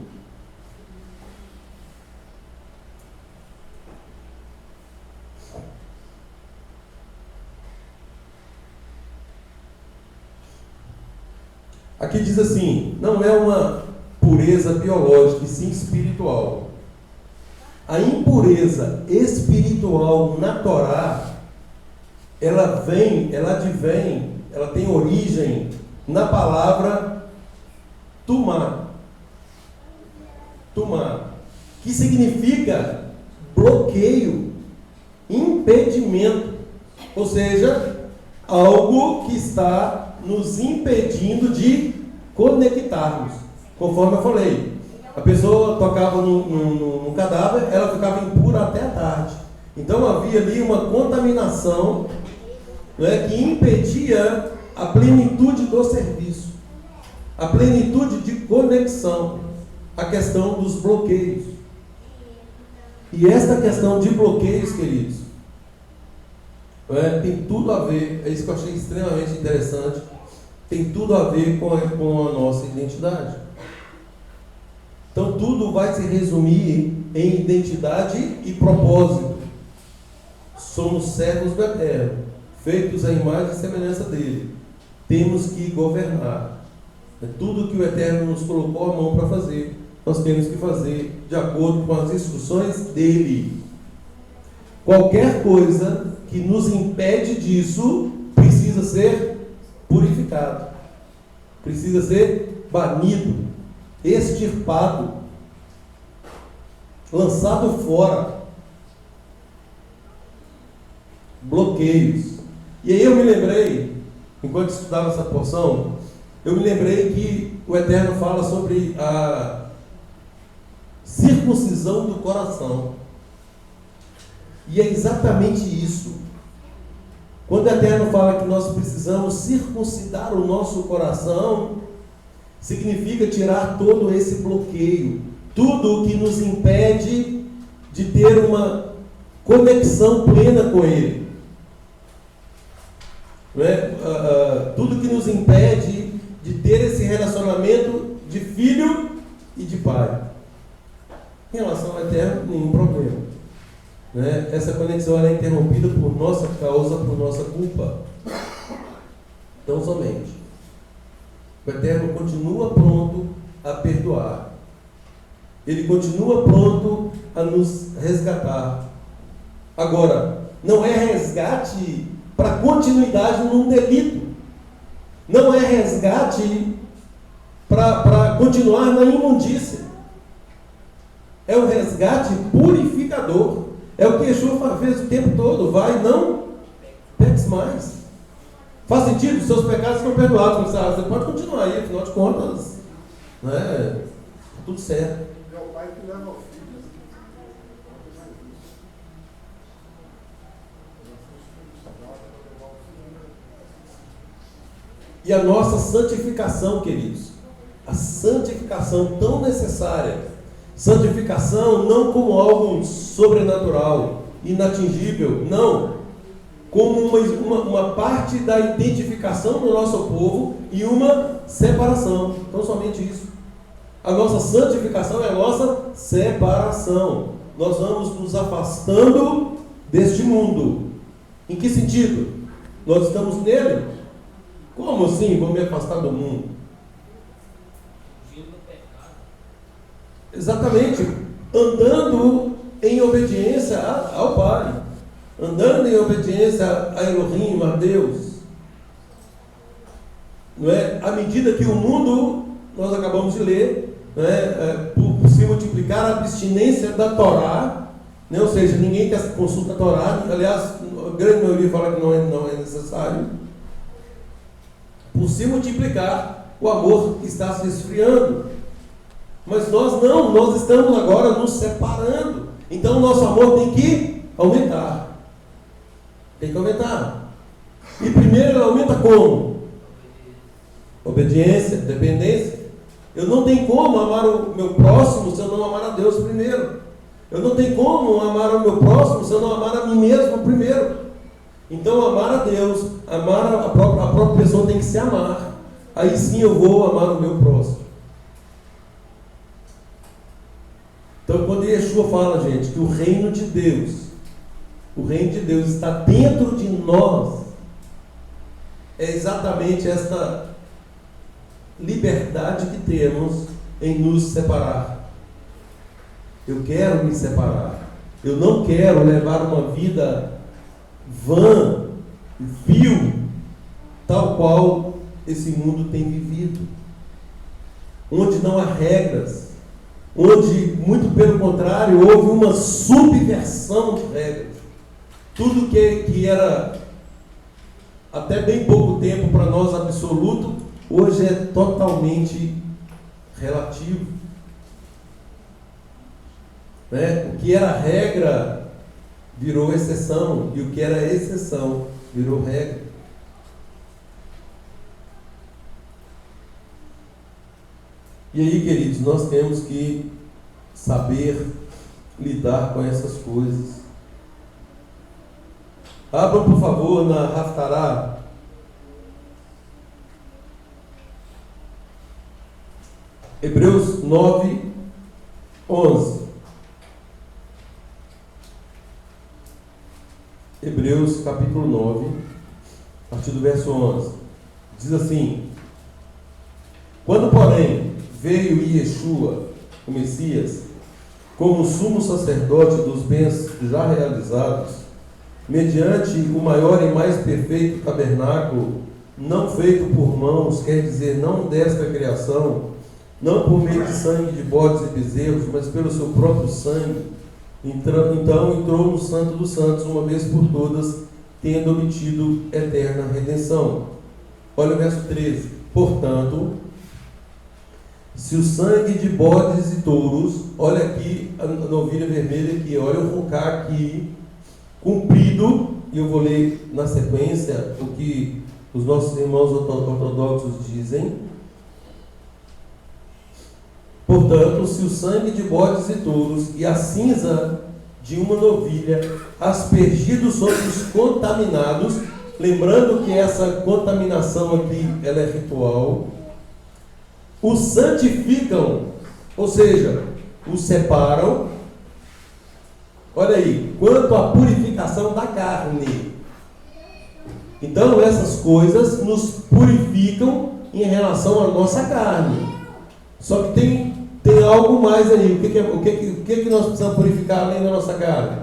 Aqui diz assim, não é uma pureza biológica, e sim espiritual. A impureza espiritual na Torá, ela advém, ela tem origem na palavra tumá. Tumá, que significa bloqueio, impedimento, ou seja, algo que está nos impedindo de conectarmos. Conforme eu falei, a pessoa tocava no cadáver, ela ficava impura até a tarde. Então havia ali uma contaminação, né, que impedia a plenitude do serviço, a plenitude de conexão, a questão dos bloqueios. E esta questão de bloqueios, queridos, tem tudo a ver, é isso que eu achei extremamente interessante, tem tudo a ver com a nossa identidade. Então tudo vai se resumir em identidade e propósito. Somos servos do Eterno, feitos à imagem e semelhança dele. Temos que governar. Tudo que o Eterno nos colocou a mão para fazer, nós temos que fazer de acordo com as instruções dele. Qualquer coisa que nos impede disso precisa ser purificado, precisa ser banido, extirpado, lançado fora. Bloqueios. E aí eu me lembrei, enquanto estudava essa porção, eu me lembrei que o Eterno fala sobre a circuncisão do coração. E é exatamente isso. Quando o Eterno fala que nós precisamos circuncidar o nosso coração, significa tirar todo esse bloqueio, tudo que nos impede de ter uma conexão plena com Ele. Não é? Tudo que nos impede de ter esse relacionamento de filho e de pai. Em relação ao Eterno, nenhum problema. Né? Essa conexão ela é interrompida por nossa causa, por nossa culpa. Então somente. O Eterno continua pronto a perdoar. Ele continua pronto a nos resgatar. Agora, não é resgate para continuidade num delito. Não é resgate para continuar na imundícia. É um resgate purificador. É o que Yeshua fez o tempo todo. Vai, não peques mais. Faz sentido? Seus pecados estão perdoados. Você pode continuar aí, afinal de contas, né? Tá tudo certo. É o pai que leva o filho. E a nossa santificação, queridos. A santificação tão necessária. Santificação não como algo sobrenatural, inatingível, não. Como uma parte da identificação do nosso povo e uma separação. Então, somente isso. A nossa santificação é a nossa separação. Nós vamos nos afastando deste mundo. Em que sentido? Nós estamos nele? Como assim? Vou me afastar do mundo? Exatamente. Andando em obediência ao Pai. andando em obediência a Elohim, a Deus. Não é? À medida que o mundo, nós acabamos de ler, não é? Por se multiplicar a abstinência da Torá, né? Ou seja, ninguém quer consulta a Torá, aliás, a grande maioria fala que não é necessário. Por se multiplicar, o amor está se esfriando. Mas nós não, nós estamos agora nos separando. Então o nosso amor tem que aumentar. Tem que aumentar. E primeiro ele aumenta como? Obediência, dependência. Eu não tenho como amar o meu próximo se eu não amar a Deus primeiro. Eu não tenho como amar o meu próximo se eu não amar a mim mesmo primeiro. Então amar a Deus, amar a própria pessoa tem que se amar. Aí sim eu vou amar o meu próximo. Então quando Yeshua fala, gente, que o reino de Deus está dentro de nós, é exatamente esta liberdade que temos em nos separar. Eu quero me separar. Eu não quero levar uma vida vã, vil, tal qual esse mundo tem vivido, onde não há regras, onde, muito pelo contrário, houve uma subversão de regras. Tudo que era até bem pouco tempo para nós absoluto, hoje é totalmente relativo. Né? O que era regra virou exceção, e o que era exceção virou regra. E aí, queridos, nós temos que saber lidar com essas coisas. Abram, por favor, na Haftarah. Hebreus 9, 11. Hebreus capítulo 9, a partir do verso 11. Diz assim: quando, porém, veio Yeshua, o Messias, como sumo sacerdote dos bens já realizados, mediante o maior e mais perfeito tabernáculo, não feito por mãos, quer dizer, não desta criação, não por meio de sangue de bodes e bezerros, mas pelo seu próprio sangue, então entrou no Santo dos Santos uma vez por todas, tendo obtido eterna redenção. Olha o verso 13. Portanto, se o sangue de bodes e touros, olha aqui a novilha vermelha aqui, olha o focar aqui, cumprido, e eu vou ler na sequência o que os nossos irmãos ortodoxos dizem. Portanto, se o sangue de bodes e touros e a cinza de uma novilha aspergidos sobre os contaminados, lembrando que essa contaminação aqui ela é ritual, os santificam, ou seja, os separam. Olha aí, quanto à purificação da carne. Então essas coisas nos purificam em relação à nossa carne. Só que tem algo mais aí. O que nós precisamos purificar além da nossa carne?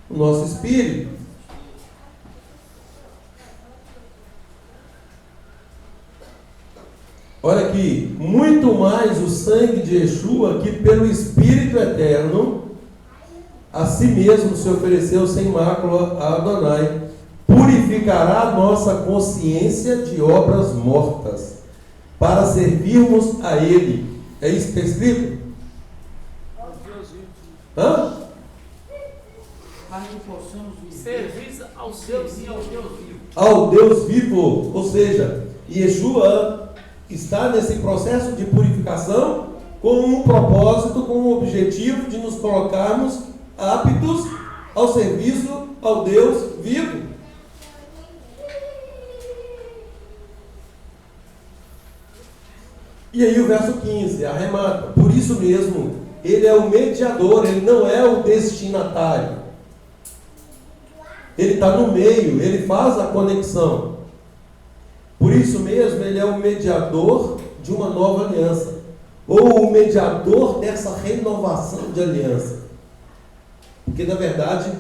O nosso espírito. Olha aqui, muito mais o sangue de Yeshua, que pelo Espírito Eterno, a si mesmo se ofereceu sem mácula a Adonai, purificará a nossa consciência de obras mortas, para servirmos a Ele. É isso que está escrito? Hã? Para que possamos servir ao Deus e ao Deus vivo. Ao Deus vivo, ou seja, Yeshua está nesse processo de purificação com um propósito, com um objetivo de nos colocarmos aptos ao serviço ao Deus vivo. E aí o verso 15 arremata: por isso mesmo, ele é o mediador, ele não é o destinatário. Ele está no meio, ele faz a conexão. Por isso mesmo, ele é o mediador de uma nova aliança, ou o mediador dessa renovação de aliança. Porque, na verdade,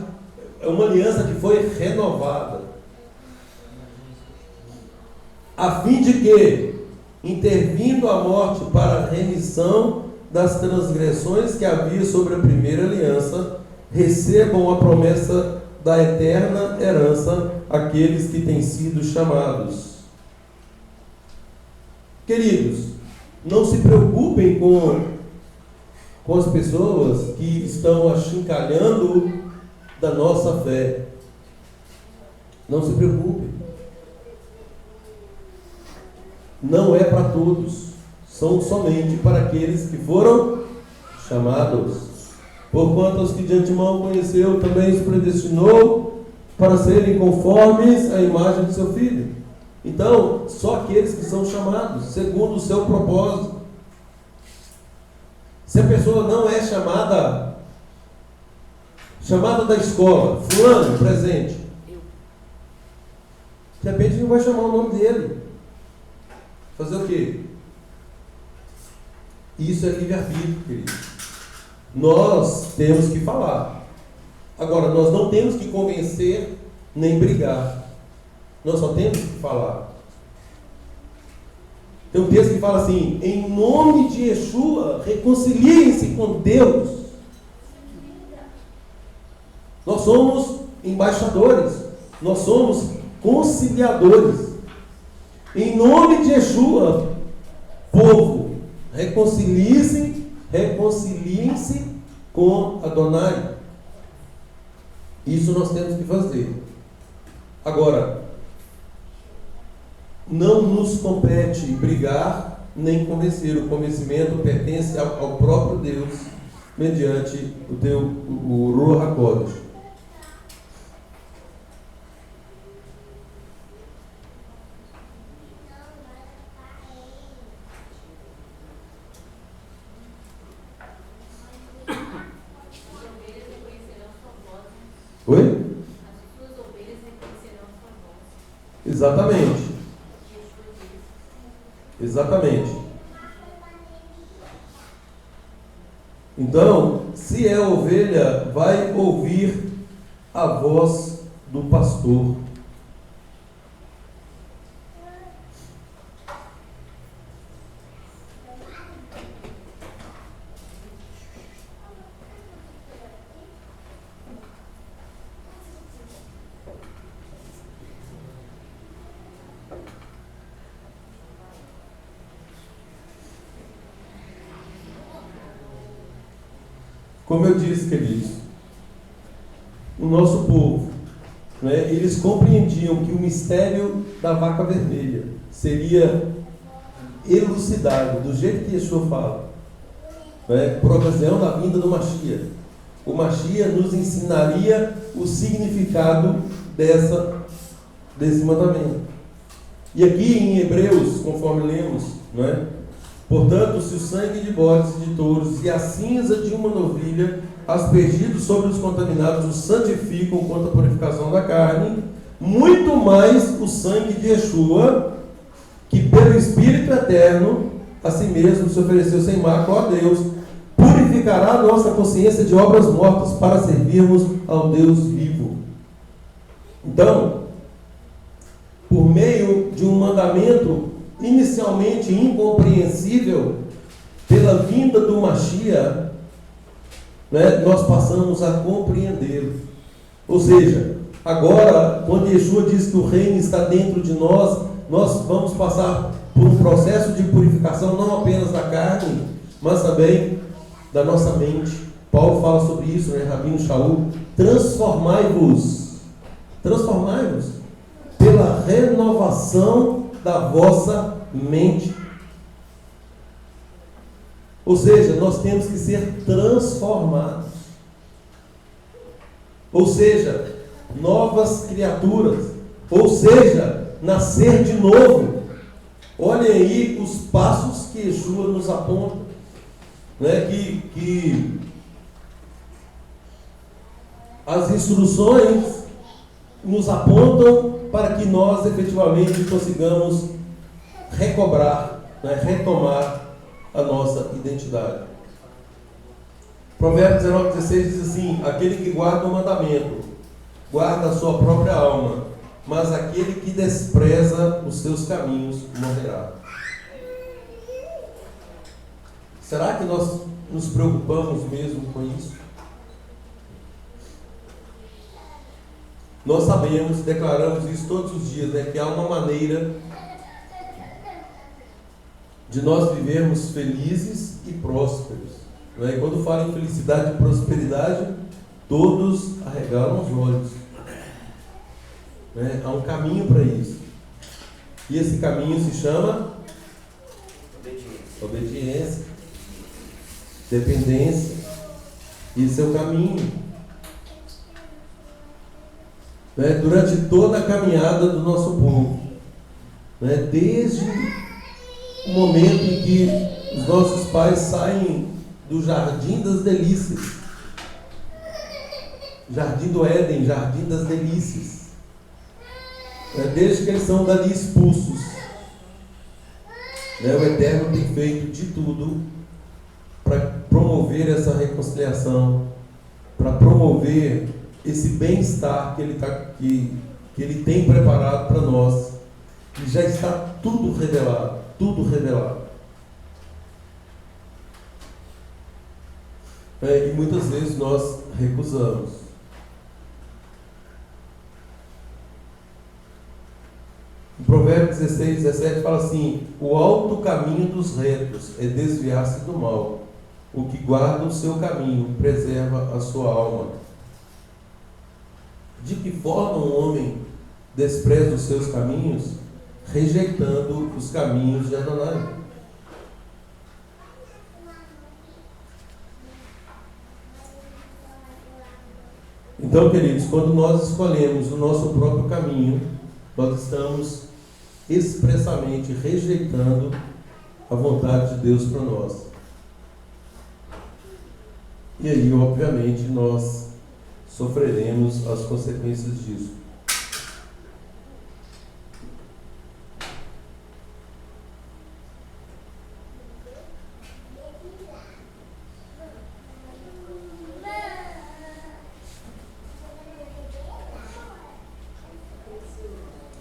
é uma aliança que foi renovada. A fim de que, intervindo a morte para a remissão das transgressões que havia sobre a primeira aliança, recebam a promessa da eterna herança aqueles que têm sido chamados. Queridos, não se preocupem com as pessoas que estão achincalhando da nossa fé. Não se preocupem. Não é para todos. São somente para aqueles que foram chamados. Porquanto os que de antemão conheceu, também os predestinou para serem conformes à imagem de seu Filho. Então, só aqueles que são chamados, segundo o seu propósito. Se a pessoa não é chamada da escola, fulano, presente, de repente não vai chamar o nome dele. Fazer o quê? Isso é livre-arbítrio, querido. Nós temos que falar. Agora, nós não temos que convencer nem brigar. Nós só temos que falar. Tem um texto que fala assim: em nome de Yeshua, reconciliem-se com Deus. Nós somos embaixadores. Nós somos conciliadores. Em nome de Yeshua, povo, reconciliem-se com Adonai. Isso nós temos que fazer. Agora, não nos compete brigar nem convencer. O convencimento pertence ao próprio Deus, mediante o Ruach HaKodesh. Oi? As suas ovelhas reconhecerão sua voz. Exatamente. Exatamente. Então, se é ovelha, vai ouvir a voz do pastor. Como eu disse, queridos, o nosso povo, eles compreendiam que o mistério da vaca vermelha seria elucidado, do jeito que Yeshua fala, por ocasião da vinda do Mashiach. O Mashiach nos ensinaria o significado desse mandamento. E aqui em Hebreus, conforme lemos, portanto, se o sangue de bodes e de touros e a cinza de uma novilha, aspergidos sobre os contaminados, os santificam quanto à purificação da carne, muito mais o sangue de Yeshua, que pelo Espírito Eterno, a si mesmo se ofereceu sem mácula a Deus, purificará a nossa consciência de obras mortas para servirmos ao Deus vivo. Então, por meio de um mandamento inicialmente incompreensível, pela vinda do Mashiach, nós passamos a compreendê-lo. Ou seja, agora, quando Yeshua diz que o reino está dentro de nós, nós vamos passar por um processo de purificação, não apenas da carne, mas também da nossa mente. Paulo fala sobre isso, Rabino Shaul: transformai-vos pela renovação da vossa mente. Ou seja, nós temos que ser transformados. Ou seja, novas criaturas. Ou seja, nascer de novo. Olhem aí os passos que Yeshua nos aponta, que as instruções nos apontam para que nós efetivamente consigamos recobrar, retomar a nossa identidade. Provérbios 19,16 diz assim: aquele que guarda o mandamento, guarda a sua própria alma, mas aquele que despreza os seus caminhos morrerá. Será que nós nos preocupamos mesmo com isso? Nós sabemos, declaramos isso todos os dias, né, que há uma maneira de nós vivermos felizes e prósperos. Né? E quando fala em felicidade e prosperidade, todos arregalam os olhos. Né? Há um caminho para isso. E esse caminho se chama obediência, dependência. Esse é o caminho. Né? Durante toda a caminhada do nosso povo, né? Desde o momento em que os nossos pais saem do jardim das delícias, jardim do Éden, jardim das delícias, né? Desde que eles são dali expulsos, né? O Eterno tem feito de tudo para promover essa reconciliação, para promover esse bem-estar que ele tem preparado para nós, e já está tudo revelado, tudo revelado. E muitas vezes nós recusamos. O Provérbios 16, 17 fala assim: o alto caminho dos retos é desviar-se do mal, o que guarda o seu caminho preserva a sua alma. De que forma um homem despreza os seus caminhos? Rejeitando os caminhos de Adonai. Então, queridos, quando nós escolhemos o nosso próprio caminho, nós estamos expressamente rejeitando a vontade de Deus para nós. E aí, obviamente, nós sofreremos as consequências disso.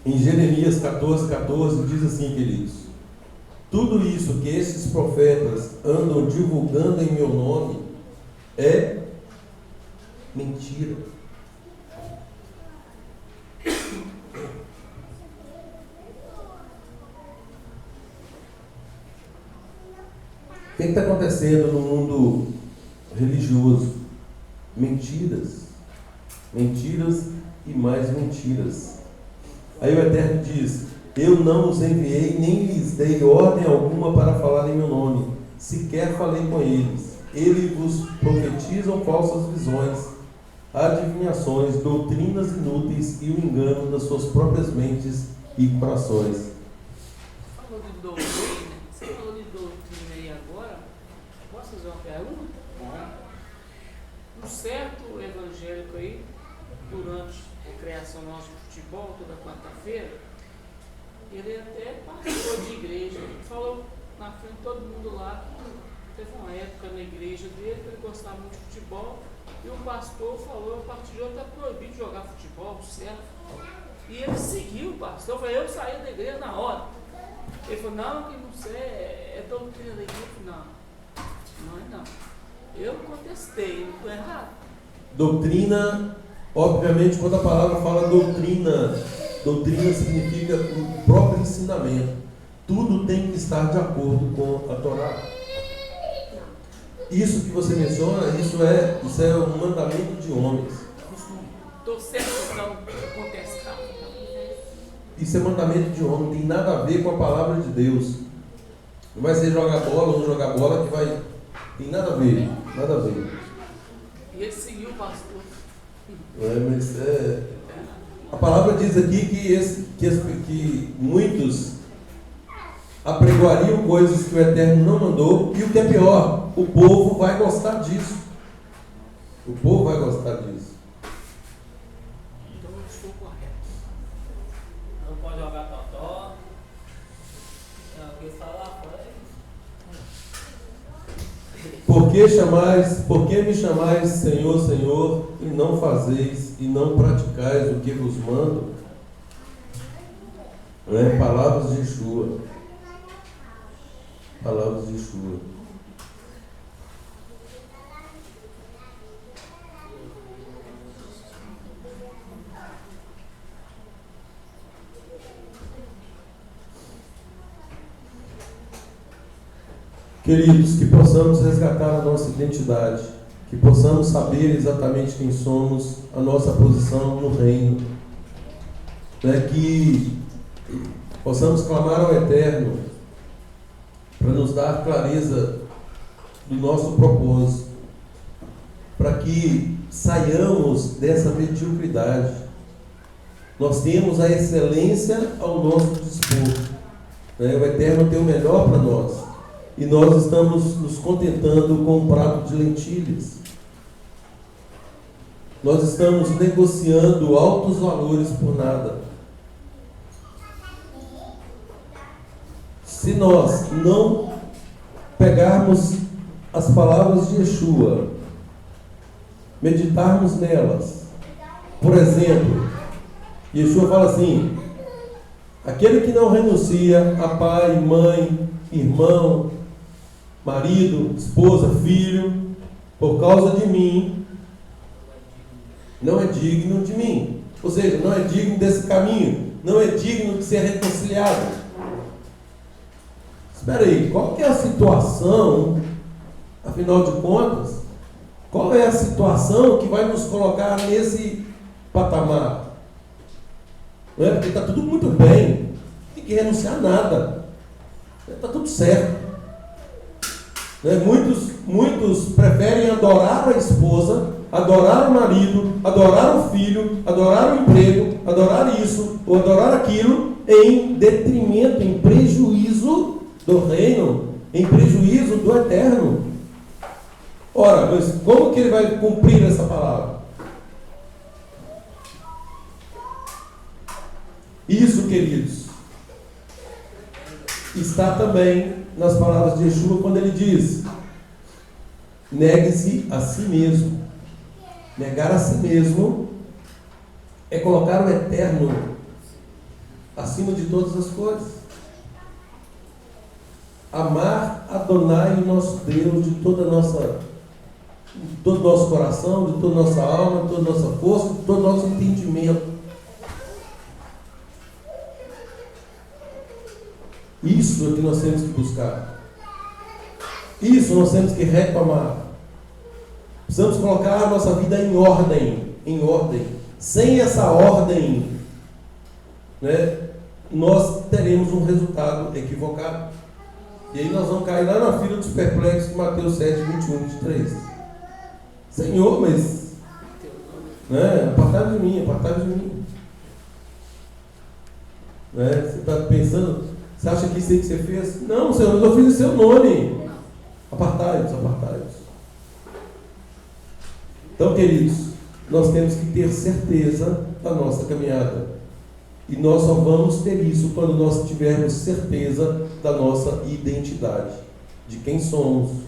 Em Jeremias 14,14 diz assim, queridos: tudo isso que esses profetas andam divulgando em meu nome é mentira. O que está acontecendo no mundo religioso? Mentiras. Mentiras e mais mentiras. Aí o Eterno diz: eu não os enviei, nem lhes dei ordem alguma para falar em meu nome, sequer falei com eles. Eles vos profetizam falsas visões, adivinhações, doutrinas inúteis e o engano das suas próprias mentes e corações. Falou de doutrina, você falou de doutrina aí agora, posso fazer uma pergunta? Um certo evangélico aí, durante a criação nossa de futebol, toda quarta-feira, ele até participou de igreja, ele falou na frente de todo mundo lá, teve uma época na igreja dele que ele gostava muito de futebol, e o pastor falou: a partir de hoje está proibido jogar futebol, certo? E ele seguiu o pastor. Eu falei: eu saí da igreja na hora. Ele falou: não, que não sei, é doutrina da igreja. Não é não. Eu contestei, não estou errado. Doutrina, obviamente, quando a palavra fala doutrina, doutrina significa o próprio ensinamento. Tudo tem que estar de acordo com a Torá. Isso que você menciona, isso é um mandamento de homens. Estou certo não contestar. Isso é mandamento de homem, não tem nada a ver com a palavra de Deus. Não vai ser jogar bola ou não jogar bola que vai. Tem nada a ver, nada a ver. E ele seguiu o pastor. A palavra diz aqui que muitos apregoariam coisas que o Eterno não mandou, e o que é pior, o povo vai gostar disso. O povo vai gostar disso. Então eu estou correto. Não pode jogar totó. O que está lá fora é isso. Por que me chamais Senhor, Senhor, e não fazeis e não praticais o que vos mando? Né? Palavras de Yeshua. Palavras de Yeshua. Queridos, que possamos resgatar a nossa identidade, que possamos saber exatamente quem somos, a nossa posição no reino, né? Que possamos clamar ao Eterno para nos dar clareza do nosso propósito, para que saiamos dessa mediocridade. Nós temos a excelência ao nosso dispor, né? O Eterno tem o melhor para nós. E nós estamos nos contentando com um prato de lentilhas. Nós estamos negociando altos valores por nada. Se nós não pegarmos as palavras de Yeshua, meditarmos nelas, por exemplo, Yeshua fala assim: aquele que não renuncia a pai, mãe, irmão, marido, esposa, filho, por causa de mim, não é digno de mim. Ou seja, não é digno desse caminho, não é digno de ser reconciliado. Espera aí, qual que é a situação, afinal de contas, qual é a situação que vai nos colocar nesse patamar? Não é? Porque está tudo muito bem, não tem que renunciar a nada, está tudo certo. Muitos preferem adorar a esposa, adorar o marido, adorar o filho, adorar o emprego, adorar isso ou adorar aquilo, em detrimento, em prejuízo do reino, em prejuízo do Eterno. Ora, mas como que ele vai cumprir essa palavra? Isso, queridos, está também nas palavras de Yeshua, quando ele diz: negue-se a si mesmo. Negar a si mesmo é colocar o Eterno acima de todas as coisas. Amar Adonai, o nosso Deus, de todo o nosso coração, de toda a nossa alma, de toda a nossa força, de todo o nosso entendimento. Isso é que nós temos que buscar. Isso nós temos que retomar. Precisamos colocar a nossa vida em ordem. Sem essa ordem, né, nós teremos um resultado equivocado. E aí nós vamos cair lá na fila dos perplexos de Mateus 7, 21, 23. Senhor, mas, né, apartai-vos de mim, apartai-vos de mim. Né, você está pensando, você acha que isso aí que você fez? Não, Senhor, mas eu fiz em seu nome. Apartai-vos, apartai-vos. Então, queridos, nós temos que ter certeza da nossa caminhada. E nós só vamos ter isso quando nós tivermos certeza da nossa identidade, de quem somos,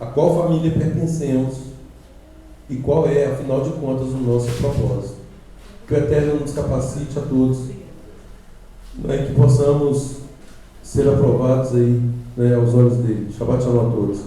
a qual família pertencemos e qual é, afinal de contas, o nosso propósito. Que o Eterno nos capacite a todos, né, que possamos ser aprovados aí, né, aos olhos dele. Shabbat shalom a todos.